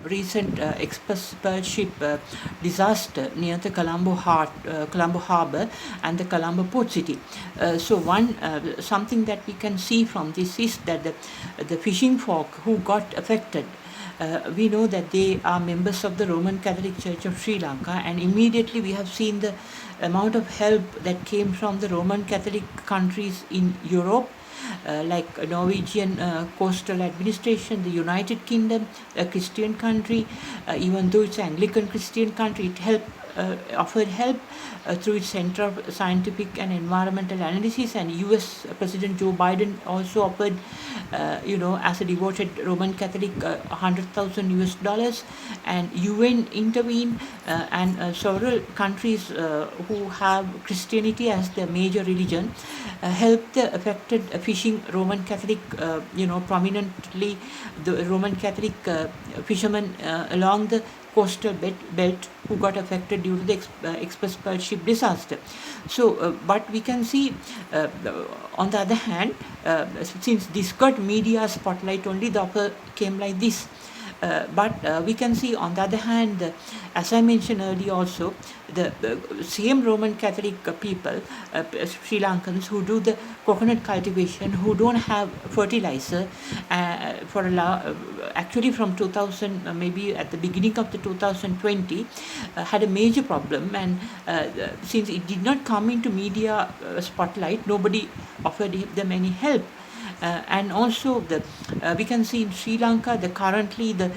recent express ship disaster near the Colombo Harbour and the Colombo port city. Something that we can see from this is that the fishing folk who got affected, we know that they are members of the Roman Catholic Church of Sri Lanka, and immediately we have seen the amount of help that came from the Roman Catholic countries in Europe, like Norwegian coastal administration, the United Kingdom, a Christian country, even though it's an Anglican Christian country, it offered help through its Center of Scientific and Environmental Analysis, and U.S. President Joe Biden also offered, as a devoted Roman Catholic, $100,000, and UN intervened, and several countries who have Christianity as their major religion helped the affected fishing Roman Catholic, prominently the Roman Catholic fishermen along the coastal belt who got affected due to the express pearl ship disaster. But we can see, on the other hand, since this got media spotlight only, the offer came like this. But we can see, on the other hand, as I mentioned earlier also, the same Roman Catholic people, Sri Lankans, who do the coconut cultivation, who don't have fertilizer, actually from 2000, maybe at the beginning of the 2020, had a major problem, and since it did not come into media spotlight, nobody offered them any help. And also we can see in Sri Lanka currently the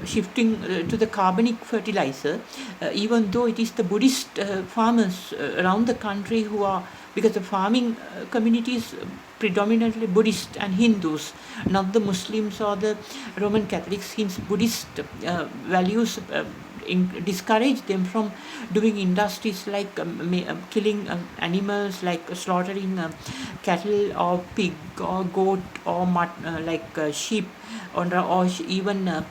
shifting to the carbonic fertilizer, even though it is the Buddhist farmers around the country who are, because the farming community is predominantly Buddhist and Hindus, not the Muslims or the Roman Catholics, since Buddhist values discourage them from doing industries like killing animals, like slaughtering cattle or pig or goat or sheep, or even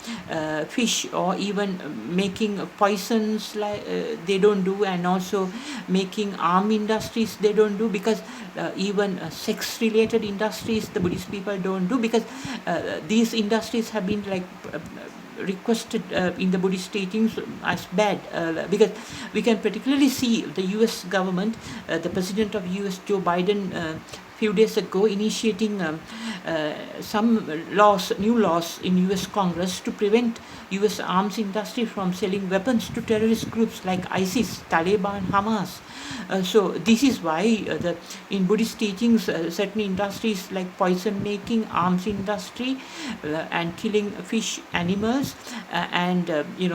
fish, or even making poisons, like they don't do, and also making arm industries they don't do, because even sex related industries the Buddhist people don't do, because these industries have been requested in the Buddhist teachings as bad, because we can particularly see the US government, the president of US, Joe Biden, few days ago initiating some new laws in US Congress to prevent US arms industry from selling weapons to terrorist groups like ISIS, Taliban, Hamas. So this is why in Buddhist teachings, certain industries like poison making, arms industry, and killing fish, animals, and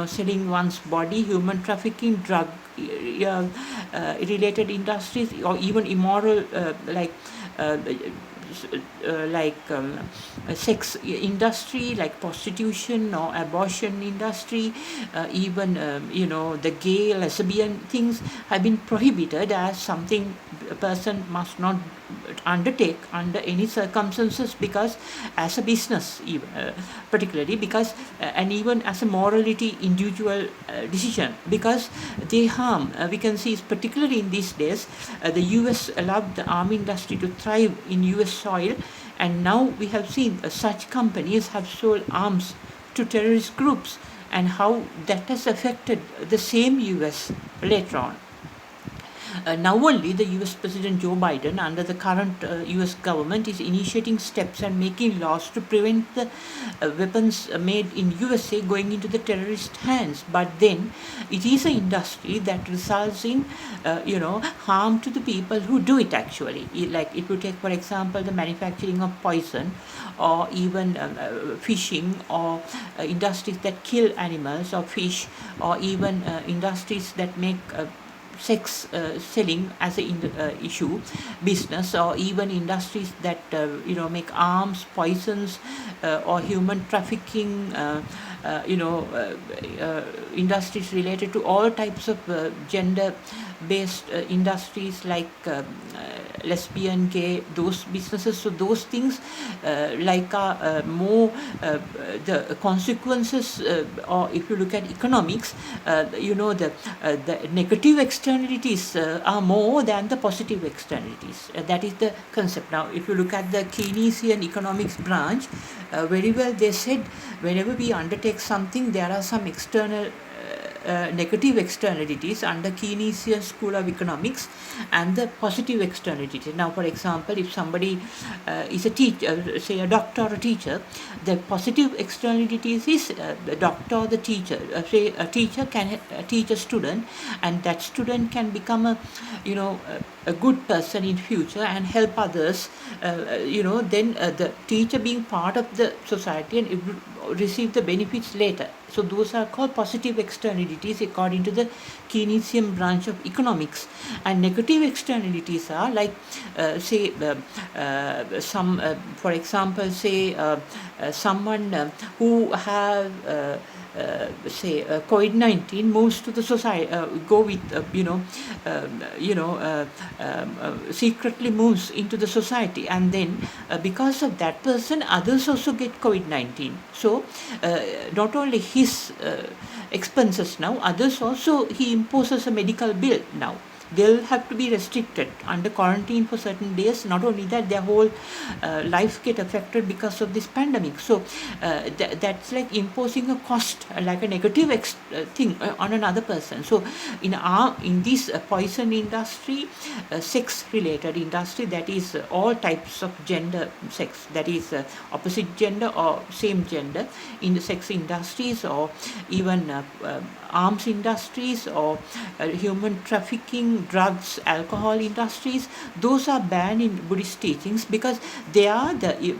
selling one's body, human trafficking, drug related industries, or even immoral sex industry like prostitution or abortion industry, even the gay, lesbian things have been prohibited as something a person must not undertake under any circumstances, because as a business, even, particularly because and even as a morality individual decision, because they harm, we can see, particularly in these days, the US allowed the army industry to thrive in US soil, and now we have seen such companies have sold arms to terrorist groups, and how that has affected the same US later on. Now only the US President Joe Biden, under the current US government, is initiating steps and making laws to prevent the weapons made in USA going into the terrorist hands. But then it is an industry that results in harm to the people who do it actually. Like if you take, for example, the manufacturing of poison, or even fishing, or industries that kill animals or fish, or even industries that make sex selling as a issue business, or even industries that make arms, poisons, or human trafficking, industries related to all types of gender based industries like lesbian, gay, those businesses. So those things are more the consequences, or if you look at economics, the negative externalities are more than the positive externalities. That is the concept. Now, if you look at the Keynesian economics branch, very well they said, whenever we undertake take something, there are some external negative externalities under Keynesian School of Economics and the positive externalities. Now, for example, if somebody is a teacher, say a doctor or a teacher, the positive externalities is the doctor or the teacher. Say a teacher can teach a student, and that student can become a good person in future and help others. Then the teacher being part of the society and it will receive the benefits later. So those are called positive externalities according to the Keynesian branch of economics. And negative externalities are like, for example, someone who have COVID-19 moves to the society, go with secretly moves into the society, and then because of that person, others also get COVID-19. So not only his expenses now, others also he imposes a medical bill now. They'll have to be restricted under quarantine for certain days. Not only that, their whole life get affected because of this pandemic. So that's like imposing a cost, like a negative thing on another person. So in this poison industry, sex-related industry, that is all types of gender sex, that is opposite gender or same gender in the sex industries, or even arms industries, or human trafficking, drugs, alcohol industries, those are banned in Buddhist teachings because they are the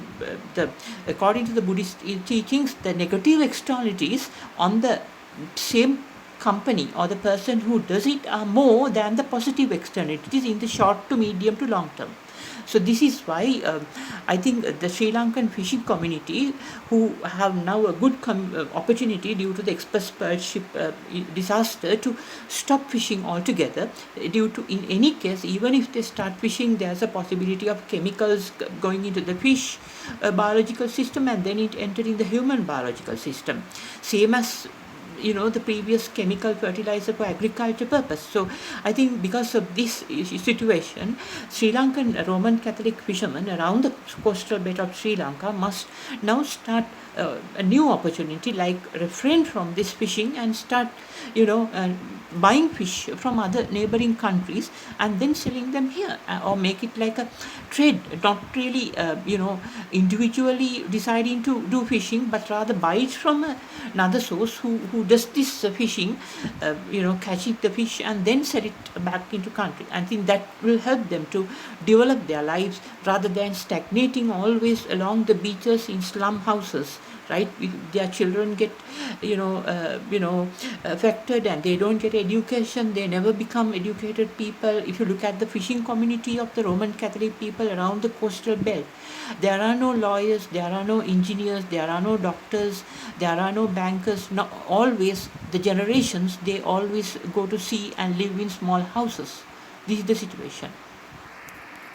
according to the Buddhist teachings, the negative externalities on the same company or the person who does it are more than the positive externalities in the short to medium to long term. So this is why I think the Sri Lankan fishing community, who have now a good opportunity due to the express pearl ship disaster, to stop fishing altogether, due to, in any case, even if they start fishing, there's a possibility of chemicals going into the fish biological system and then it entering the human biological system, same as the previous chemical fertilizer for agriculture purpose. So I think because of this situation, Sri Lankan Roman Catholic fishermen around the coastal belt of Sri Lanka must now start a new opportunity, like refrain from this fishing and start buying fish from other neighboring countries and then selling them here, or make it like a trade, not really individually deciding to do fishing, but rather buy it from another source who does this fishing, catching the fish and then sell it back into country. I think that will help them to develop their lives rather than stagnating always along the beaches in slum houses. Right, their children get affected and they don't get education, they never become educated people. If you look at the fishing community of the Roman Catholic people around the coastal belt, there are no lawyers, there are no engineers, there are no doctors, there are no bankers. Not always the generations, they always go to sea and live in small houses. This is the situation.